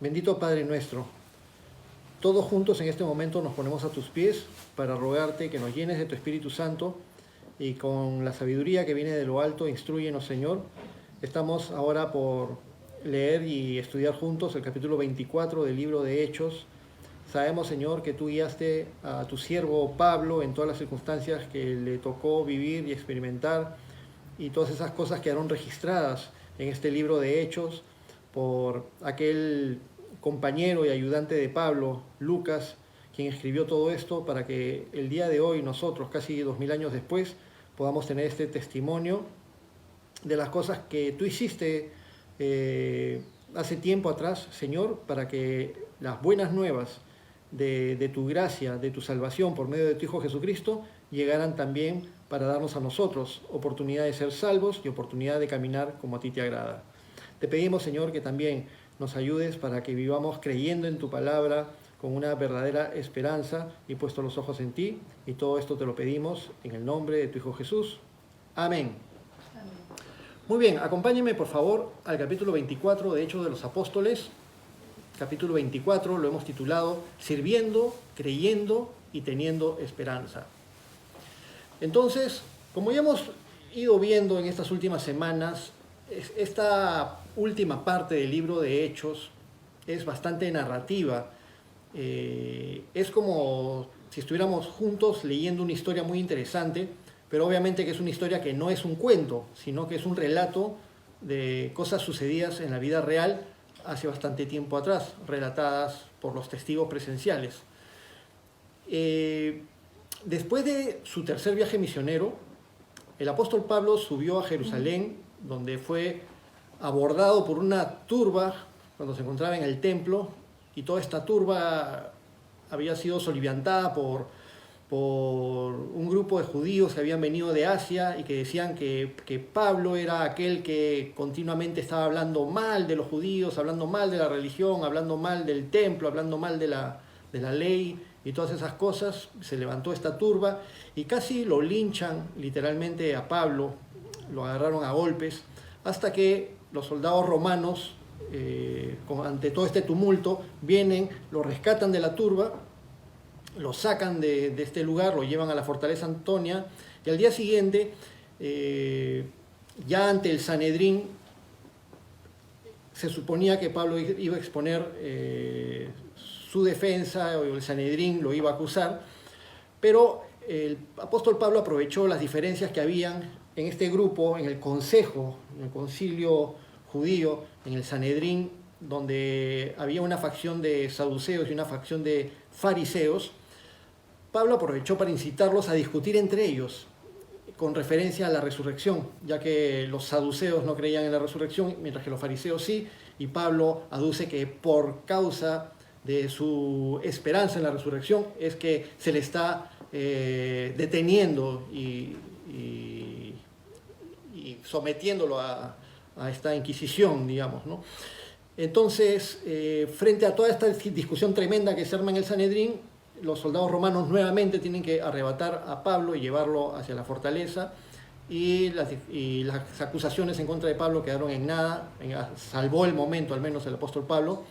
Bendito Padre nuestro, todos juntos en este momento nos ponemos a tus pies para rogarte que nos llenes de tu Espíritu Santo y con la sabiduría que viene de lo alto, instrúyenos, Señor. Estamos ahora por leer y estudiar juntos el capítulo 24 del libro de Hechos. Sabemos, Señor, que tú guiaste a tu siervo Pablo en todas las circunstancias que le tocó vivir y experimentar, y todas esas cosas quedaron registradas en este libro de Hechos por aquel compañero y ayudante de Pablo, Lucas, quien escribió todo esto para que el día de hoy nosotros, casi 2000 años después, podamos tener este testimonio de las cosas que tú hiciste hace tiempo atrás, Señor, para que las buenas nuevas de tu gracia, de tu salvación por medio de tu Hijo Jesucristo, llegaran también para darnos a nosotros oportunidad de ser salvos y oportunidad de caminar como a ti te agrada. Te pedimos, Señor, que también nos ayudes para que vivamos creyendo en tu palabra con una verdadera esperanza y puesto los ojos en ti. Y todo esto te lo pedimos en el nombre de tu Hijo Jesús. Amén. Amén. Muy bien, acompáñenme por favor al capítulo 24 de Hechos de los Apóstoles. Capítulo 24 lo hemos titulado Sirviendo, Creyendo y Teniendo Esperanza. Entonces, como ya hemos ido viendo en estas últimas semanas, esta última parte del libro de Hechos es bastante narrativa. Es como si estuviéramos juntos leyendo una historia muy interesante, pero obviamente que es una historia que no es un cuento, sino que es un relato de cosas sucedidas en la vida real hace bastante tiempo atrás, relatadas por los testigos presenciales. Después de su tercer viaje misionero, el apóstol Pablo subió a Jerusalén, donde fue abordado por una turba cuando se encontraba en el templo, y toda esta turba había sido soliviantada por un grupo de judíos que habían venido de Asia y que decían que Pablo era aquel que continuamente estaba hablando mal de los judíos, hablando mal de la religión, hablando mal del templo, hablando mal de la ley y todas esas cosas. Se levantó esta turba y casi lo linchan literalmente a Pablo, lo agarraron a golpes, hasta que los soldados romanos, ante todo este tumulto, vienen, lo rescatan de la turba, lo sacan de este lugar, lo llevan a la fortaleza Antonia, y al día siguiente, ya ante el Sanedrín, se suponía que Pablo iba a exponer su defensa, o el Sanedrín lo iba a acusar, pero el apóstol Pablo aprovechó las diferencias que habían en este grupo, en el consejo, en el concilio judío, en el Sanedrín, donde había una facción de saduceos y una facción de fariseos. Pablo aprovechó para incitarlos a discutir entre ellos con referencia a la resurrección, ya que los saduceos no creían en la resurrección, mientras que los fariseos sí, y Pablo aduce que por causa de su esperanza en la resurrección es que se le está deteniendo y sometiéndolo a esta inquisición, digamos, ¿no? Entonces, frente a toda esta discusión tremenda que se arma en el Sanedrín, los soldados romanos nuevamente tienen que arrebatar a Pablo y llevarlo hacia la fortaleza, y las acusaciones en contra de Pablo quedaron en nada, salvó el momento al menos el apóstol Pablo.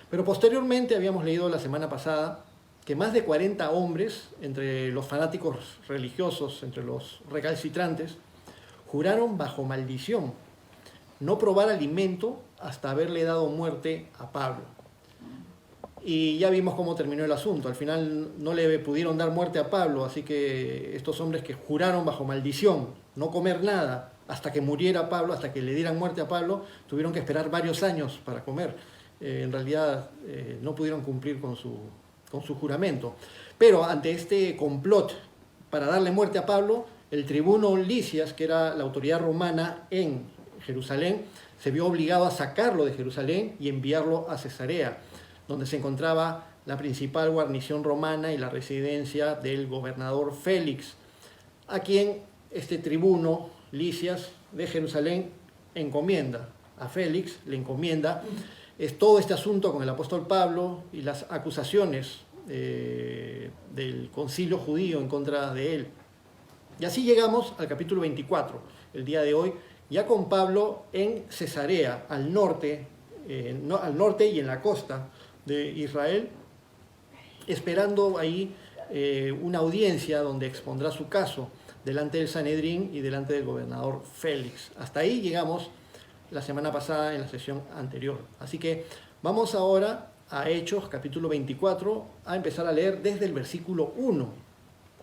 Pero posteriormente habíamos leído la semana pasada que más de 40 hombres, entre los fanáticos religiosos, entre los recalcitrantes, juraron bajo maldición no probar alimento hasta haberle dado muerte a Pablo. Y ya vimos cómo terminó el asunto. Al final no le pudieron dar muerte a Pablo, así que estos hombres que juraron bajo maldición no comer nada hasta que muriera Pablo, hasta que le dieran muerte a Pablo, tuvieron que esperar varios años para comer. En realidad no pudieron cumplir con su juramento. Pero ante este complot para darle muerte a Pablo, el tribuno Lisias, que era la autoridad romana en Jerusalén, se vio obligado a sacarlo de Jerusalén y enviarlo a Cesarea, donde se encontraba la principal guarnición romana y la residencia del gobernador Félix, a quien este tribuno Lisias de Jerusalén encomienda. A Félix le encomienda es todo este asunto con el apóstol Pablo y las acusaciones del concilio judío en contra de él. Y así llegamos al capítulo 24, el día de hoy, ya con Pablo en Cesarea, al norte al norte y en la costa de Israel, esperando ahí una audiencia donde expondrá su caso delante del Sanedrín y delante del gobernador Félix. Hasta ahí llegamos la semana pasada en la sesión anterior. Así que vamos ahora a Hechos, capítulo 24, a empezar a leer desde el versículo 1.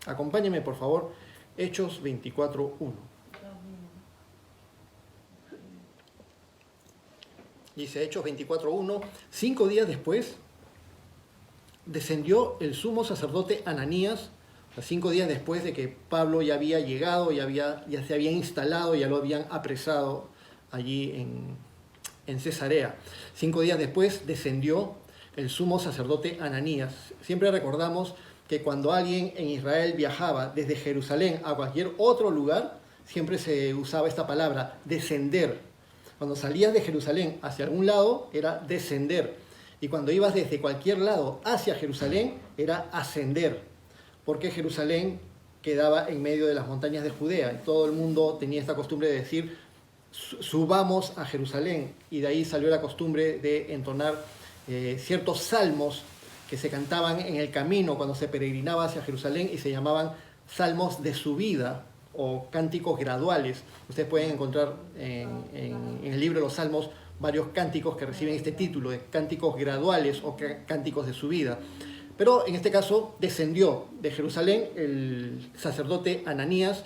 Acompáñenme, por favor, Hechos 24, 1. Dice Hechos 24, 1, 5 días después descendió el sumo sacerdote Ananías, 5 días después de que Pablo ya había llegado, ya se había instalado, ya lo habían apresado allí en Cesarea. 5 días después descendió el sumo sacerdote Ananías. Siempre recordamos que cuando alguien en Israel viajaba desde Jerusalén a cualquier otro lugar, siempre se usaba esta palabra, descender. Cuando salías de Jerusalén hacia algún lado, era descender. Y cuando ibas desde cualquier lado hacia Jerusalén, era ascender. Porque Jerusalén quedaba en medio de las montañas de Judea. Y todo el mundo tenía esta costumbre de decir, subamos a Jerusalén. Y de ahí salió la costumbre de entonar ciertos salmos que se cantaban en el camino cuando se peregrinaba hacia Jerusalén y se llamaban salmos de subida o cánticos graduales. Ustedes pueden encontrar en el libro de los Salmos varios cánticos que reciben este título de cánticos graduales o cánticos de subida. Pero en este caso descendió de Jerusalén el sacerdote Ananías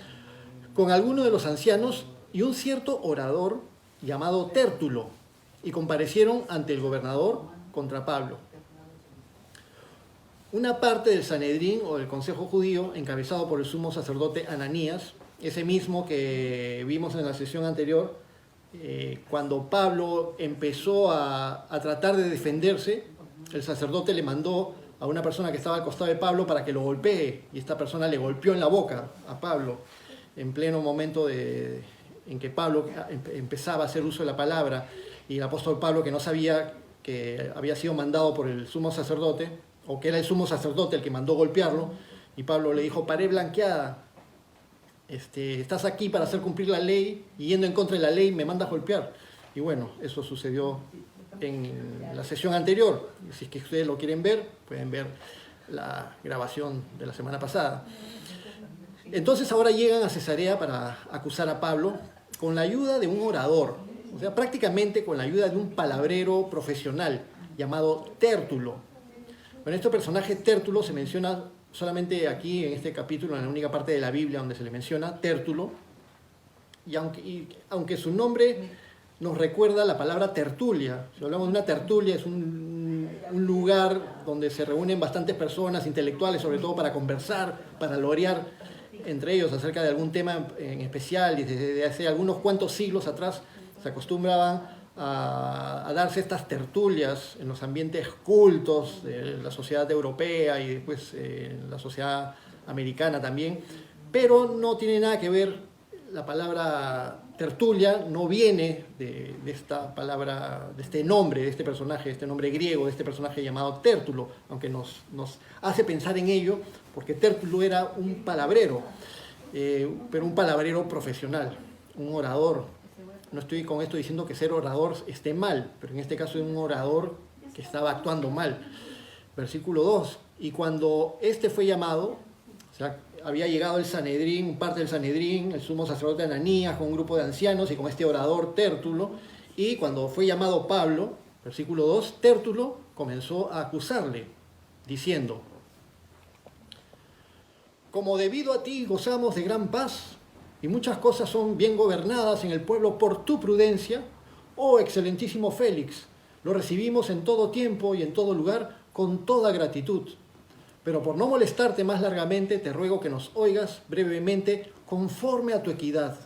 con algunos de los ancianos y un cierto orador llamado Tértulo, y comparecieron ante el gobernador contra Pablo. Una parte del Sanedrín o del Consejo Judío, encabezado por el sumo sacerdote Ananías, ese mismo que vimos en la sesión anterior, cuando Pablo empezó a tratar de defenderse, el sacerdote le mandó a una persona que estaba al costado de Pablo para que lo golpee, y esta persona le golpeó en la boca a Pablo en pleno momento en que Pablo empezaba a hacer uso de la palabra, y el apóstol Pablo, que no sabía que había sido mandado por el sumo sacerdote, o que era el sumo sacerdote el que mandó golpearlo, y Pablo le dijo, pared blanqueada, estás aquí para hacer cumplir la ley, y yendo en contra de la ley me mandas golpear. Y bueno, eso sucedió en la sesión anterior. Si es que ustedes lo quieren ver, pueden ver la grabación de la semana pasada. Entonces ahora llegan a Cesarea para acusar a Pablo con la ayuda de un orador, o sea, prácticamente con la ayuda de un palabrero profesional llamado Tértulo. Bueno, este personaje Tértulo se menciona solamente aquí en este capítulo, en la única parte de la Biblia donde se le menciona Tértulo, y aunque su nombre nos recuerda la palabra tertulia. Si hablamos de una tertulia, es un lugar donde se reúnen bastantes personas intelectuales, sobre todo para conversar, para lorear entre ellos acerca de algún tema en especial, y desde hace algunos cuantos siglos atrás se acostumbraban a darse estas tertulias en los ambientes cultos de la sociedad europea y después en la sociedad americana también, pero no tiene nada que ver. La palabra tertulia no viene de esta palabra, de este nombre, de este personaje, de este nombre griego, de este personaje llamado Tértulo, aunque nos hace pensar en ello, porque Tértulo era un palabrero, pero un palabrero profesional, un orador. No estoy con esto diciendo que ser orador esté mal, pero en este caso es un orador que estaba actuando mal. Versículo 2, y cuando este fue llamado, o sea, había llegado el Sanedrín, parte del Sanedrín, el sumo sacerdote Ananías con un grupo de ancianos y con este orador Tértulo, y cuando fue llamado Pablo, versículo 2, Tértulo comenzó a acusarle, diciendo, como debido a ti gozamos de gran paz, y muchas cosas son bien gobernadas en el pueblo por tu prudencia, oh excelentísimo Félix, lo recibimos en todo tiempo y en todo lugar con toda gratitud. Pero por no molestarte más largamente, te ruego que nos oigas brevemente conforme a tu equidad.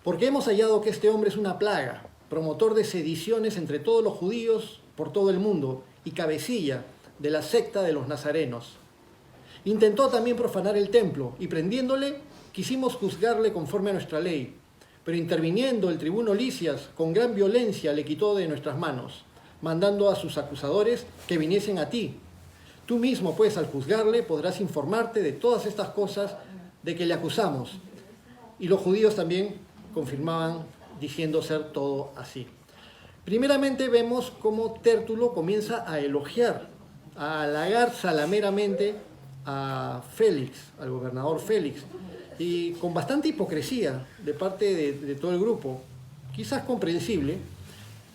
Porque hemos hallado que este hombre es una plaga, promotor de sediciones entre todos los judíos por todo el mundo y cabecilla de la secta de los nazarenos. Intentó también profanar el templo y prendiéndole quisimos juzgarle conforme a nuestra ley. Pero interviniendo el tribuno Lisias con gran violencia le quitó de nuestras manos, mandando a sus acusadores que viniesen a ti. Tú mismo, pues, al juzgarle, podrás informarte de todas estas cosas de que le acusamos. Y los judíos también confirmaban diciendo ser todo así. Primeramente vemos cómo Tértulo comienza a elogiar, a halagar salameramente a Félix, al gobernador Félix, y con bastante hipocresía de parte de todo el grupo, quizás comprensible,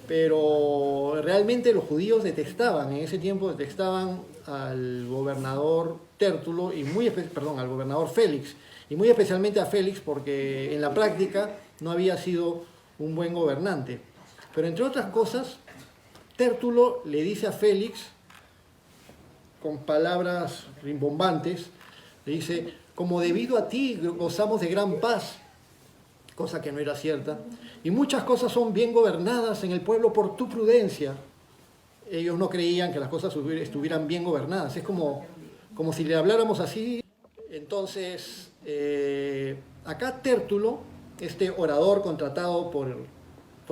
pero realmente los judíos detestaban, en ese tiempo detestaban al gobernador Tértulo, al gobernador Félix, y muy especialmente a Félix porque en la práctica no había sido un buen gobernante. Pero entre otras cosas, Tértulo le dice a Félix, con palabras rimbombantes, le dice, como debido a ti gozamos de gran paz, cosa que no era cierta, y muchas cosas son bien gobernadas en el pueblo por tu prudencia. Ellos no creían que las cosas estuvieran bien gobernadas, es como si le habláramos así. Entonces, acá Tértulo, este orador contratado por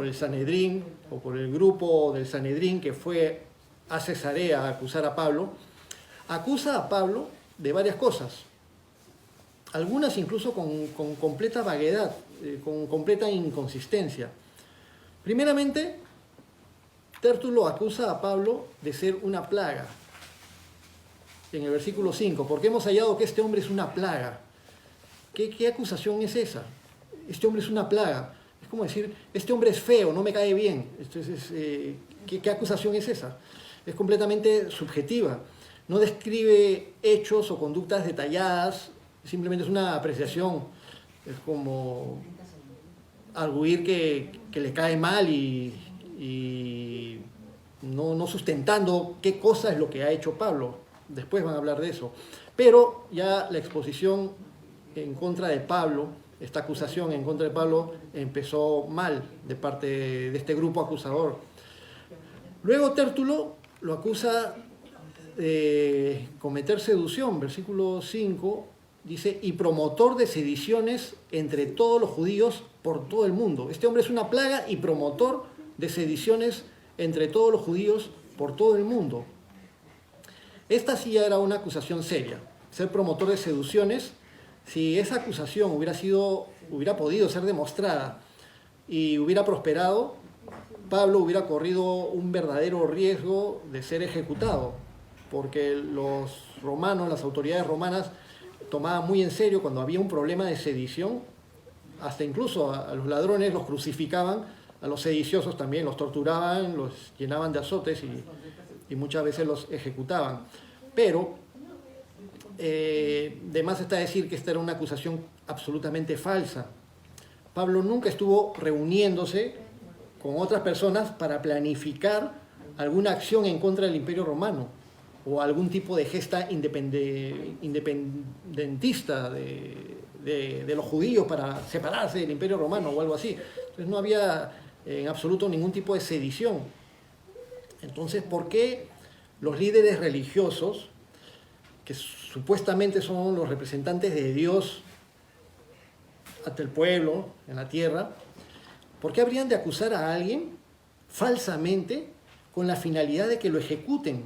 el Sanedrín, o por el grupo del Sanedrín que fue a Cesarea a acusar a Pablo, acusa a Pablo de varias cosas, algunas incluso con completa vaguedad, con completa inconsistencia. Primeramente, Tértulo acusa a Pablo de ser una plaga. En el versículo 5, porque hemos hallado que este hombre es una plaga. ¿Qué acusación es esa? Este hombre es una plaga. Es como decir, este hombre es feo, no me cae bien. Entonces, ¿qué acusación es esa? Es completamente subjetiva. No describe hechos o conductas detalladas, simplemente es una apreciación. Es como arguir que le cae mal y no sustentando qué cosa es lo que ha hecho Pablo. Después van a hablar de eso. Pero ya la exposición en contra de Pablo, esta acusación en contra de Pablo, empezó mal de parte de este grupo acusador. Luego Tértulo lo acusa de cometer seducción. Versículo 5 dice, y promotor de sediciones entre todos los judíos por todo el mundo. Este hombre es una plaga y promotor de sediciones entre todos los judíos por todo el mundo. Esta sí ya era una acusación seria, ser promotor de seducciones. Si esa acusación hubiera podido ser demostrada y hubiera prosperado, Pablo hubiera corrido un verdadero riesgo de ser ejecutado, porque los romanos, las autoridades romanas, tomaban muy en serio cuando había un problema de sedición, hasta incluso a los ladrones los crucificaban, a los sediciosos también los torturaban, los llenaban de azotes y muchas veces los ejecutaban. Pero de más está decir que esta era una acusación absolutamente falsa. Pablo nunca estuvo reuniéndose con otras personas para planificar alguna acción en contra del Imperio Romano o algún tipo de gesta independentista de los judíos para separarse del Imperio Romano o algo así. Entonces no había en absoluto ningún tipo de sedición. Entonces, ¿por qué los líderes religiosos, que supuestamente son los representantes de Dios ante el pueblo, en la tierra, por qué habrían de acusar a alguien falsamente con la finalidad de que lo ejecuten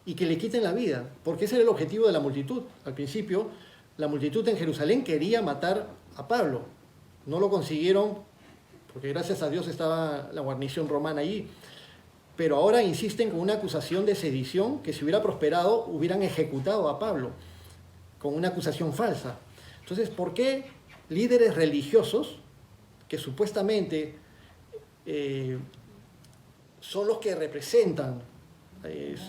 y que le quiten la vida? Porque ese era el objetivo de la multitud. Al principio, la multitud en Jerusalén quería matar a Pablo. No lo consiguieron porque gracias a Dios estaba la guarnición romana allí. Pero ahora insisten con una acusación de sedición que si hubiera prosperado hubieran ejecutado a Pablo con una acusación falsa. Entonces, ¿por qué líderes religiosos que supuestamente son los que representan,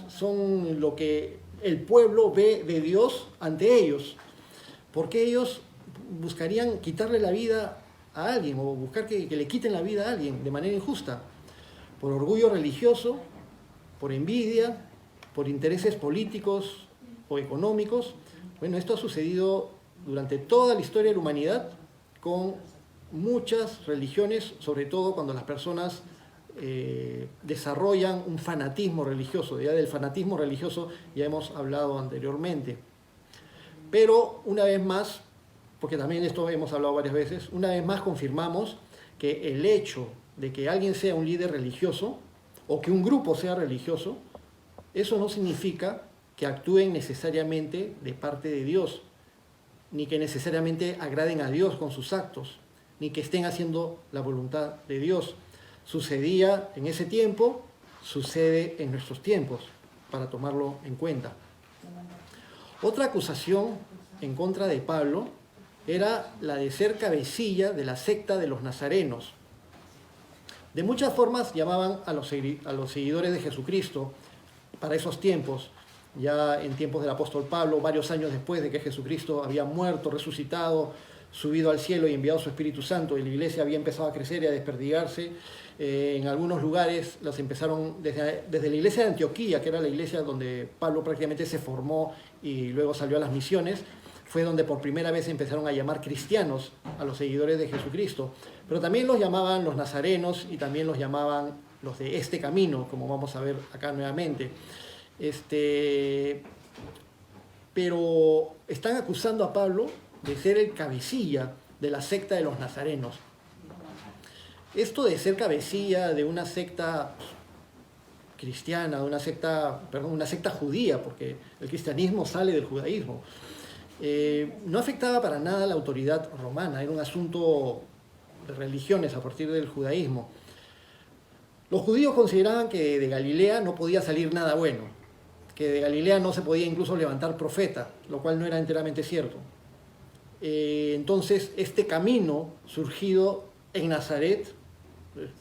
son lo que el pueblo ve de Dios ante ellos, por qué ellos buscarían quitarle la vida a alguien o buscar que le quiten la vida a alguien de manera injusta? Por orgullo religioso, por envidia, por intereses políticos o económicos. Bueno, esto ha sucedido durante toda la historia de la humanidad con muchas religiones, sobre todo cuando las personas desarrollan un fanatismo religioso. Ya del fanatismo religioso ya hemos hablado anteriormente. Pero una vez más, porque también esto hemos hablado varias veces, una vez más confirmamos que el hecho de que alguien sea un líder religioso o que un grupo sea religioso, eso no significa que actúen necesariamente de parte de Dios, ni que necesariamente agraden a Dios con sus actos, ni que estén haciendo la voluntad de Dios. sucedía en ese tiempo, sucede en nuestros tiempos, para tomarlo en cuenta. Otra acusación en contra de Pablo era la de ser cabecilla de la secta de los nazarenos. De muchas formas llamaban a los seguidores de Jesucristo para esos tiempos, ya en tiempos del apóstol Pablo, varios años después de que Jesucristo había muerto, resucitado, subido al cielo y enviado su Espíritu Santo, y la iglesia había empezado a crecer y a desperdigarse. En algunos lugares las empezaron desde la iglesia de Antioquía, que era la iglesia donde Pablo prácticamente se formó y luego salió a las misiones. Fue donde por primera vez empezaron a llamar cristianos a los seguidores de Jesucristo. Pero también los llamaban los nazarenos y también los llamaban los de este camino, como vamos a ver acá nuevamente. Pero están acusando a Pablo de ser el cabecilla de la secta de los nazarenos. Esto de ser cabecilla de una secta cristiana, de una secta judía, porque el cristianismo sale del judaísmo, no afectaba para nada a la autoridad romana, era un asunto de religiones a partir del judaísmo. Los judíos consideraban que de Galilea no podía salir nada bueno, que de Galilea no se podía incluso levantar profeta, lo cual no era enteramente cierto. Entonces, este camino surgido en Nazaret,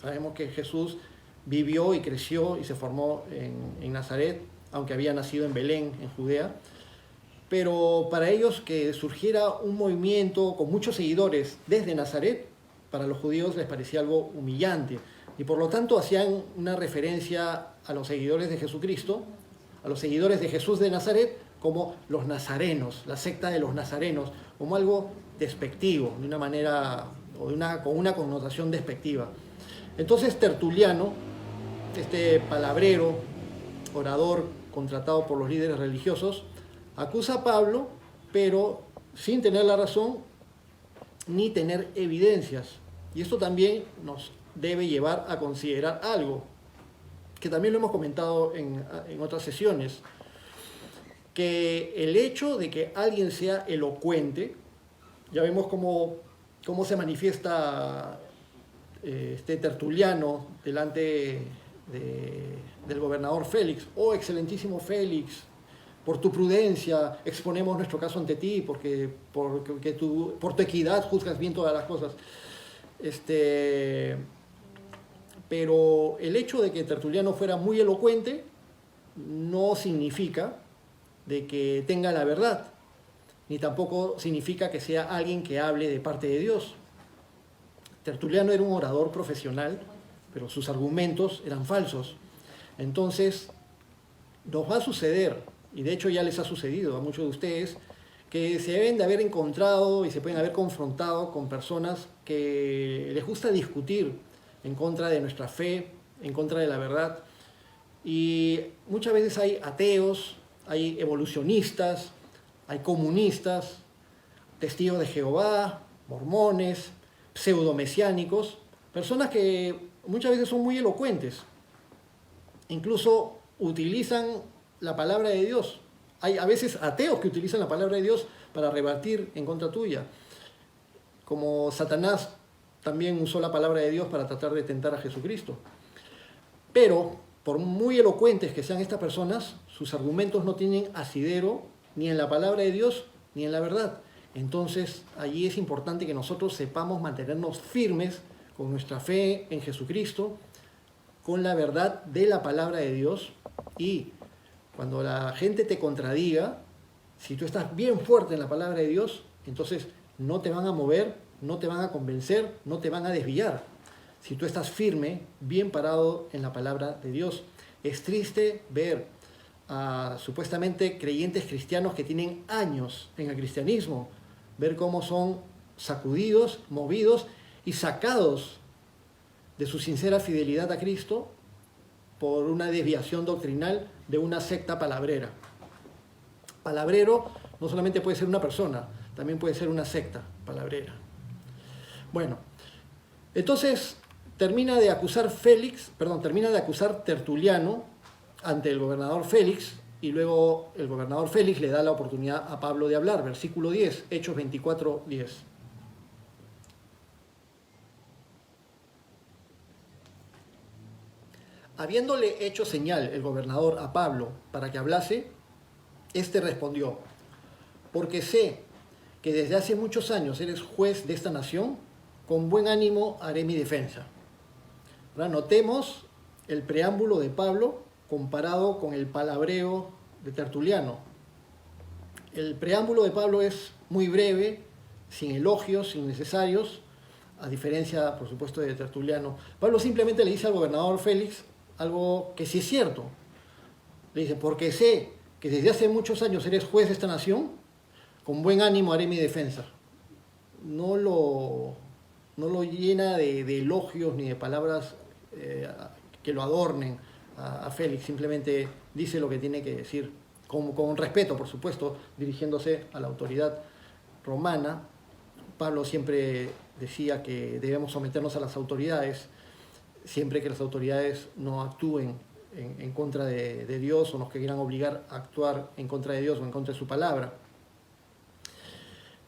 sabemos que Jesús vivió y creció y se formó en Nazaret, aunque había nacido en Belén, en Judea, pero para ellos que surgiera un movimiento con muchos seguidores desde Nazaret, para los judíos les parecía algo humillante, y por lo tanto hacían una referencia a los seguidores de Jesucristo, a los seguidores de Jesús de Nazaret, como los nazarenos, la secta de los nazarenos, como algo despectivo, de una manera o con una connotación despectiva. Entonces Tertuliano, este palabrero, orador contratado por los líderes religiosos, acusa a Pablo, pero sin tener la razón ni tener evidencias. Y esto también nos debe llevar a considerar algo, que también lo hemos comentado en otras sesiones, que el hecho de que alguien sea elocuente, ya vemos cómo se manifiesta este Tertuliano delante del gobernador Félix: oh excelentísimo Félix, por tu prudencia exponemos nuestro caso ante ti, porque por tu equidad juzgas bien todas las cosas. Pero el hecho de que Tertuliano fuera muy elocuente no significa de que tenga la verdad, ni tampoco significa que sea alguien que hable de parte de Dios. Tertuliano era un orador profesional, pero sus argumentos eran falsos. Entonces, nos va a suceder, y de hecho ya les ha sucedido a muchos de ustedes, que se deben de haber encontrado y se pueden haber confrontado con personas que les gusta discutir en contra de nuestra fe, en contra de la verdad. Y muchas veces hay ateos, hay evolucionistas, hay comunistas, testigos de Jehová, mormones, pseudomesiánicos, personas que muchas veces son muy elocuentes, incluso utilizan la palabra de Dios. Hay a veces ateos que utilizan la palabra de Dios para rebatir en contra tuya, como Satanás también usó la palabra de Dios para tratar de tentar a Jesucristo. Pero, por muy elocuentes que sean estas personas, sus argumentos no tienen asidero ni en la palabra de Dios ni en la verdad. Entonces, allí es importante que nosotros sepamos mantenernos firmes con nuestra fe en Jesucristo, con la verdad de la palabra de Dios. Y cuando la gente te contradiga, si tú estás bien fuerte en la palabra de Dios, entonces no te van a mover, no te van a convencer, no te van a desviar. Si tú estás firme, bien parado en la palabra de Dios. Es triste ver a supuestamente creyentes cristianos que tienen años en el cristianismo, ver cómo son sacudidos, movidos y sacados de su sincera fidelidad a Cristo por una desviación doctrinal de una secta palabrera. Palabrero no solamente puede ser una persona, también puede ser una secta palabrera. Bueno, entonces termina de acusar Tertuliano ante el gobernador Félix, y luego el gobernador Félix le da la oportunidad a Pablo de hablar. Versículo 10, Hechos 24:10. Habiéndole hecho señal el gobernador a Pablo para que hablase, éste respondió: porque sé que desde hace muchos años eres juez de esta nación, con buen ánimo haré mi defensa. Ahora notemos el preámbulo de Pablo comparado con el palabreo de Tertuliano. El preámbulo de Pablo es muy breve, sin elogios innecesarios, a diferencia, por supuesto, de Tertuliano. Pablo simplemente le dice al gobernador Félix algo que sí es cierto. Le dice: porque sé que desde hace muchos años eres juez de esta nación, con buen ánimo haré mi defensa. No lo llena de elogios ni de palabras que lo adornen a Félix, simplemente dice lo que tiene que decir, con respeto, por supuesto, dirigiéndose a la autoridad romana. Pablo siempre decía que debemos someternos a las autoridades, siempre que las autoridades no actúen en contra de Dios o nos quieran obligar a actuar en contra de Dios o en contra de su palabra.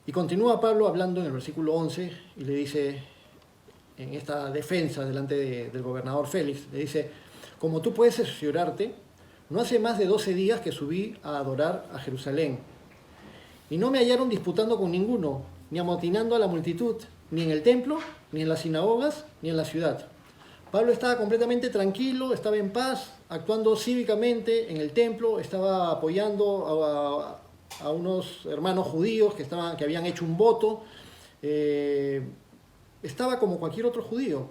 Y continúa Pablo hablando en el versículo 11 y le dice, en esta defensa delante del gobernador Félix, le dice: como tú puedes cerciorarte, no hace más de 12 días que subí a adorar a Jerusalén, y no me hallaron disputando con ninguno, ni amotinando a la multitud, ni en el templo, ni en las sinagogas, ni en la ciudad. Pablo estaba completamente tranquilo, estaba en paz, actuando cívicamente en el templo, estaba apoyando a unos hermanos judíos que habían hecho un voto. Estaba como cualquier otro judío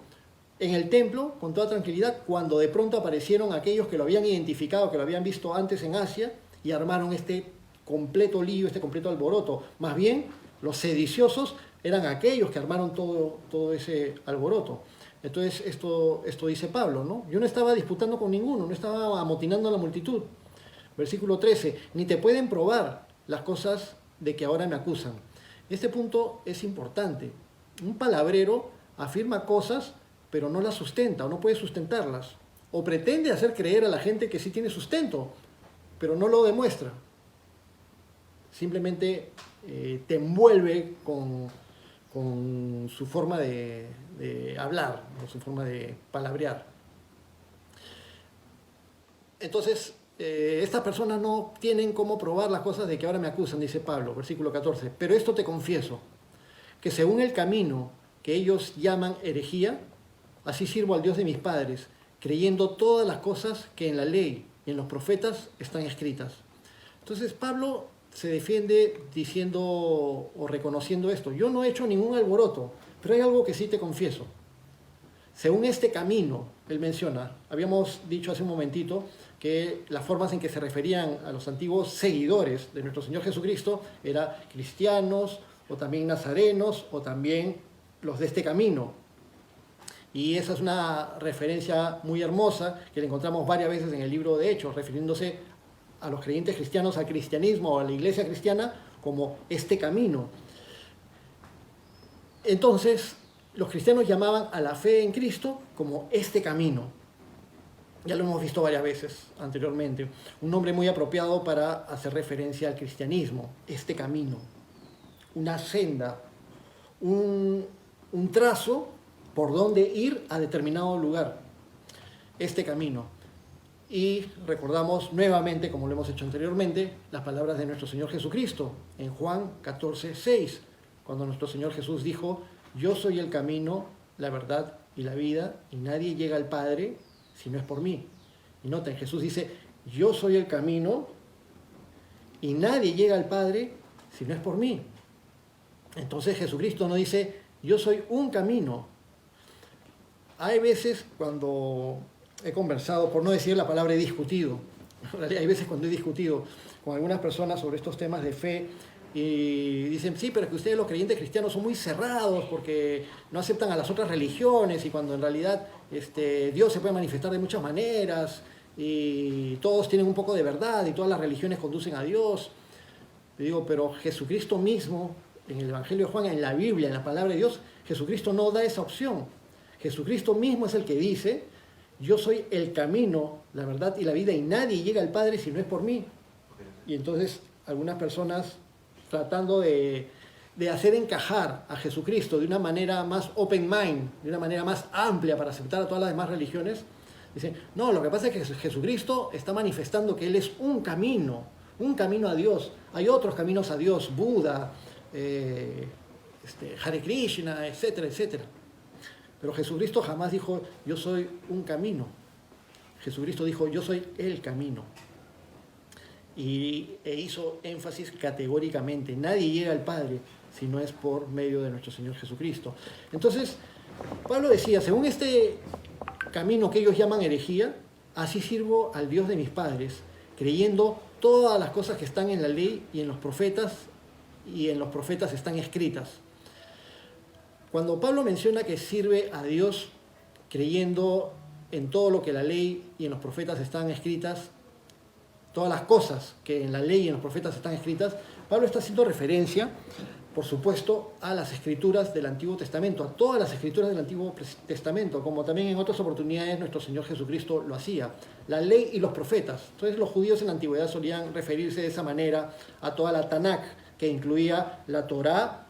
en el templo con toda tranquilidad, cuando de pronto aparecieron aquellos que lo habían identificado, que lo habían visto antes en Asia, y armaron este completo lío, este completo alboroto. Más bien, los sediciosos eran aquellos que armaron todo ese alboroto. Entonces, esto dice Pablo, ¿no? Yo no estaba disputando con ninguno, no estaba amotinando a la multitud. Versículo 13: ni te pueden probar las cosas de que ahora me acusan. Este punto es importante. Un palabrero afirma cosas, pero no las sustenta o no puede sustentarlas. O pretende hacer creer a la gente que sí tiene sustento, pero no lo demuestra. Simplemente te envuelve con su forma de hablar, con su forma de palabrear. Entonces, estas personas no tienen cómo probar las cosas de que ahora me acusan, dice Pablo, versículo 14. Pero esto te confieso, que según el camino que ellos llaman herejía, así sirvo al Dios de mis padres, creyendo todas las cosas que en la ley y en los profetas están escritas. Entonces Pablo se defiende diciendo o reconociendo esto: yo no he hecho ningún alboroto, pero hay algo que sí te confieso. Según este camino, él menciona, habíamos dicho hace un momentito que las formas en que se referían a los antiguos seguidores de nuestro Señor Jesucristo eran cristianos, o también nazarenos, o también los de este camino. Y esa es una referencia muy hermosa que la encontramos varias veces en el libro de Hechos, refiriéndose a los creyentes cristianos, al cristianismo o a la iglesia cristiana como este camino. Entonces, los cristianos llamaban a la fe en Cristo como este camino. Ya lo hemos visto varias veces anteriormente. Un nombre muy apropiado para hacer referencia al cristianismo, este camino. Una senda, un trazo por donde ir a determinado lugar. Este camino. Y recordamos nuevamente, como lo hemos hecho anteriormente, las palabras de nuestro Señor Jesucristo en Juan 14:6, cuando nuestro Señor Jesús dijo: yo soy el camino, la verdad y la vida, y nadie llega al Padre si no es por mí. Y noten, Jesús dice: yo soy el camino, y nadie llega al Padre si no es por mí. Entonces Jesucristo no dice: yo soy un camino. Hay veces cuando he conversado, por no decir la palabra he discutido, hay veces cuando he discutido con algunas personas sobre estos temas de fe, y dicen: sí, pero es que ustedes los creyentes cristianos son muy cerrados porque no aceptan a las otras religiones, y cuando en realidad Dios se puede manifestar de muchas maneras y todos tienen un poco de verdad y todas las religiones conducen a Dios. Le digo: pero Jesucristo mismo, en el Evangelio de Juan, en la Biblia, en la palabra de Dios, Jesucristo no da esa opción. Jesucristo mismo es el que dice: yo soy el camino, la verdad y la vida, y nadie llega al Padre si no es por mí. Y entonces algunas personas, tratando de hacer encajar a Jesucristo de una manera más open mind, de una manera más amplia para aceptar a todas las demás religiones, Dice, no, lo que pasa es que Jesucristo está manifestando que Él es un camino a Dios. Hay otros caminos a Dios, Buda, Hare Krishna, etcétera, etcétera. Pero Jesucristo jamás dijo, yo soy un camino. Jesucristo dijo, yo soy el camino. E hizo énfasis categóricamente, nadie llega al Padre si no es por medio de nuestro Señor Jesucristo. Entonces, Pablo decía, según este camino que ellos llaman herejía, así sirvo al Dios de mis padres, creyendo todas las cosas que están en la ley y en los profetas están escritas. Cuando Pablo menciona que sirve a Dios creyendo en todo lo que la ley y en los profetas están escritas, todas las cosas que en la ley y en los profetas están escritas, Pablo está haciendo referencia, por supuesto, a las escrituras del Antiguo Testamento, a todas las escrituras del Antiguo Testamento, como también en otras oportunidades nuestro Señor Jesucristo lo hacía. La ley y los profetas. Entonces los judíos en la antigüedad solían referirse de esa manera a toda la Tanakh, que incluía la Torá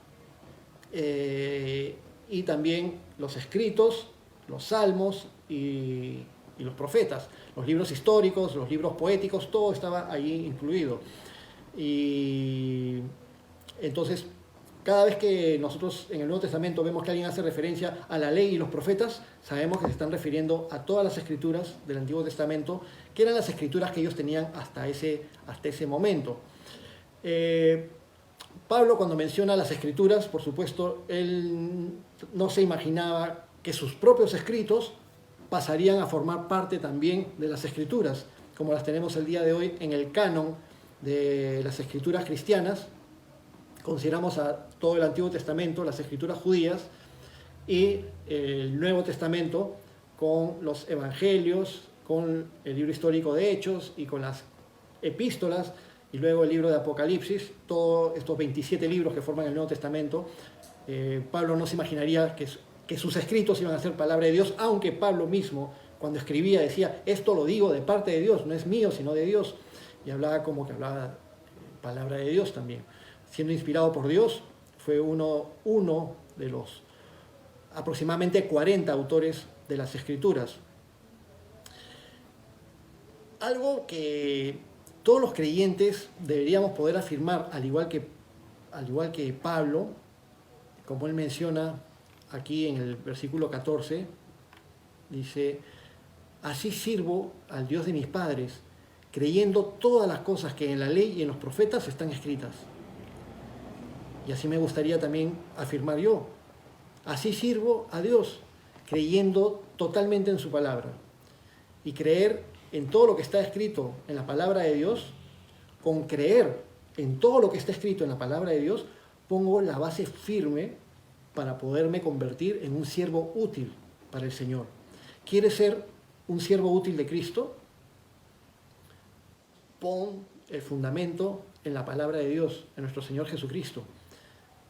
y también los escritos, los salmos y los profetas. Los libros históricos, los libros poéticos, todo estaba allí incluido. Y entonces, cada vez que nosotros en el Nuevo Testamento vemos que alguien hace referencia a la ley y los profetas, sabemos que se están refiriendo a todas las escrituras del Antiguo Testamento, que eran las escrituras que ellos tenían hasta ese momento. Pablo, cuando menciona las escrituras, por supuesto, él no se imaginaba que sus propios escritos pasarían a formar parte también de las escrituras, como las tenemos el día de hoy en el canon de las escrituras cristianas. Consideramos a todo el Antiguo Testamento, las escrituras judías, y el Nuevo Testamento con los evangelios, con el libro histórico de Hechos y con las epístolas, y luego el libro de Apocalipsis, todos estos 27 libros que forman el Nuevo Testamento. Pablo no se imaginaría que sus escritos iban a ser palabra de Dios, aunque Pablo mismo, cuando escribía, decía, esto lo digo de parte de Dios, no es mío, sino de Dios, y hablaba como que hablaba palabra de Dios también. Siendo inspirado por Dios, fue uno de los aproximadamente 40 autores de las Escrituras. Algo que todos los creyentes deberíamos poder afirmar, al igual que Pablo, como él menciona aquí en el versículo 14, dice, así sirvo al Dios de mis padres, creyendo todas las cosas que en la ley y en los profetas están escritas. Y así me gustaría también afirmar yo. Así sirvo a Dios, creyendo totalmente en su palabra. Y creer en todo lo que está escrito en la palabra de Dios, con creer en todo lo que está escrito en la palabra de Dios, pongo la base firme para poderme convertir en un siervo útil para el Señor. ¿Quieres ser un siervo útil de Cristo? Pon el fundamento en la palabra de Dios, en nuestro Señor Jesucristo.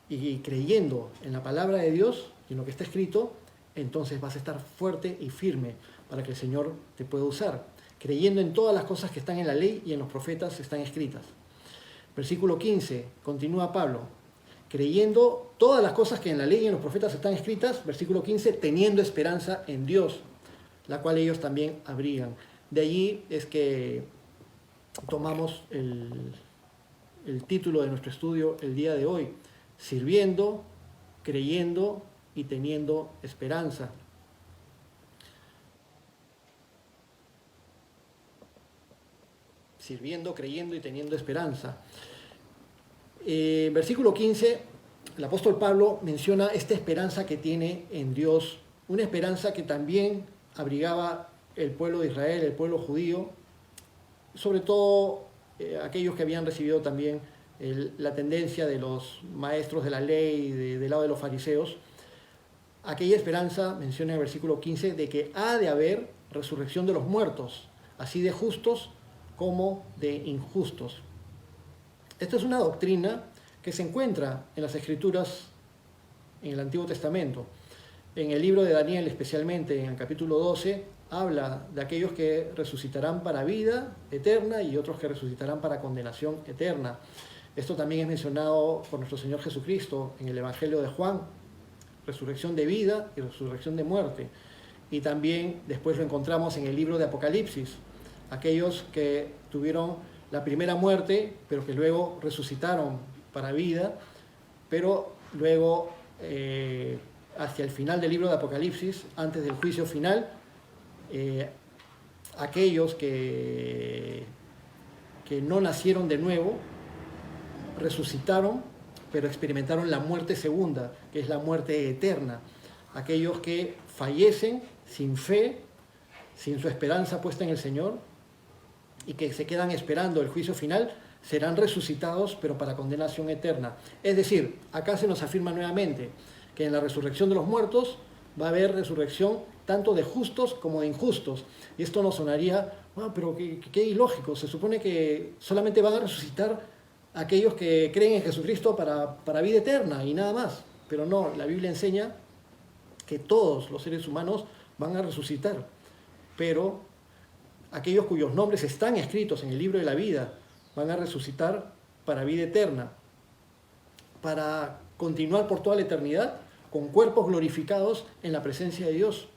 Y creyendo en la palabra de Dios y en lo que está escrito, entonces vas a estar fuerte y firme para que el Señor te pueda usar. Creyendo en todas las cosas que están en la ley y en los profetas están escritas. Versículo 15, continúa Pablo. Creyendo todas las cosas que en la ley y en los profetas están escritas, versículo 15, teniendo esperanza en Dios, la cual ellos también habrían. De allí es que tomamos el título de nuestro estudio el día de hoy, sirviendo, creyendo y teniendo esperanza. Sirviendo, creyendo y teniendo esperanza. Versículo 15, el apóstol Pablo menciona esta esperanza que tiene en Dios, una esperanza que también abrigaba el pueblo de Israel, el pueblo judío, sobre todo aquellos que habían recibido también la tendencia de los maestros de la ley, del lado de los fariseos. Aquella esperanza menciona en el versículo 15 de que ha de haber resurrección de los muertos, así de justos como de injustos. Esta es una doctrina que se encuentra en las Escrituras en el Antiguo Testamento. En el libro de Daniel, especialmente en el capítulo 12, habla de aquellos que resucitarán para vida eterna y otros que resucitarán para condenación eterna. Esto también es mencionado por nuestro Señor Jesucristo en el Evangelio de Juan, resurrección de vida y resurrección de muerte. y también después lo encontramos en el libro de Apocalipsis, aquellos que tuvieron la primera muerte, pero que luego resucitaron para vida, pero luego hacia el final del libro de Apocalipsis, antes del juicio final, aquellos que no nacieron de nuevo, resucitaron, pero experimentaron la muerte segunda, que es la muerte eterna. Aquellos que fallecen sin fe, sin su esperanza puesta en el Señor, y que se quedan esperando el juicio final, serán resucitados, pero para condenación eterna. Es decir, acá se nos afirma nuevamente que en la resurrección de los muertos va a haber resurrección tanto de justos como de injustos. Y esto nos sonaría, pero qué ilógico. Se supone que solamente van a resucitar aquellos que creen en Jesucristo para vida eterna y nada más. Pero no, la Biblia enseña que todos los seres humanos van a resucitar. Pero aquellos cuyos nombres están escritos en el libro de la vida van a resucitar para vida eterna, para continuar por toda la eternidad con cuerpos glorificados en la presencia de Dios.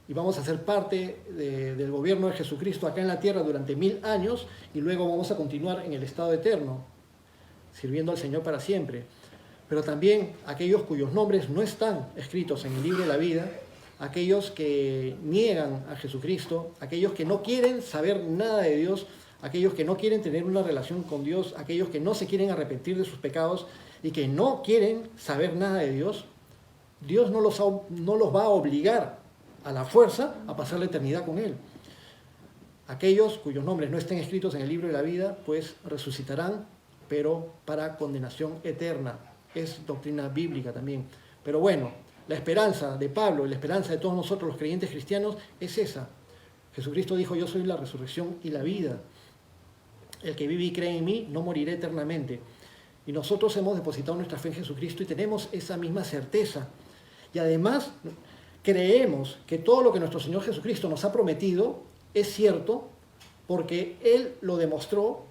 Y vamos a ser parte del gobierno de Jesucristo acá en la tierra durante 1000 años y luego vamos a continuar en el estado eterno, sirviendo al Señor para siempre. Pero también aquellos cuyos nombres no están escritos en el libro de la vida, aquellos que niegan a Jesucristo, aquellos que no quieren saber nada de Dios, aquellos que no quieren tener una relación con Dios, aquellos que no se quieren arrepentir de sus pecados y que no quieren saber nada de Dios, Dios no los va a obligar a la fuerza a pasar la eternidad con Él. Aquellos cuyos nombres no estén escritos en el libro de la vida, pues resucitarán, pero para condenación eterna. Es doctrina bíblica también. Pero bueno, la esperanza de Pablo, la esperanza de todos nosotros los creyentes cristianos es esa. Jesucristo dijo, yo soy la resurrección y la vida. El que vive y cree en mí no morirá eternamente. Y nosotros hemos depositado nuestra fe en Jesucristo y tenemos esa misma certeza. Y además creemos que todo lo que nuestro Señor Jesucristo nos ha prometido es cierto porque Él lo demostró,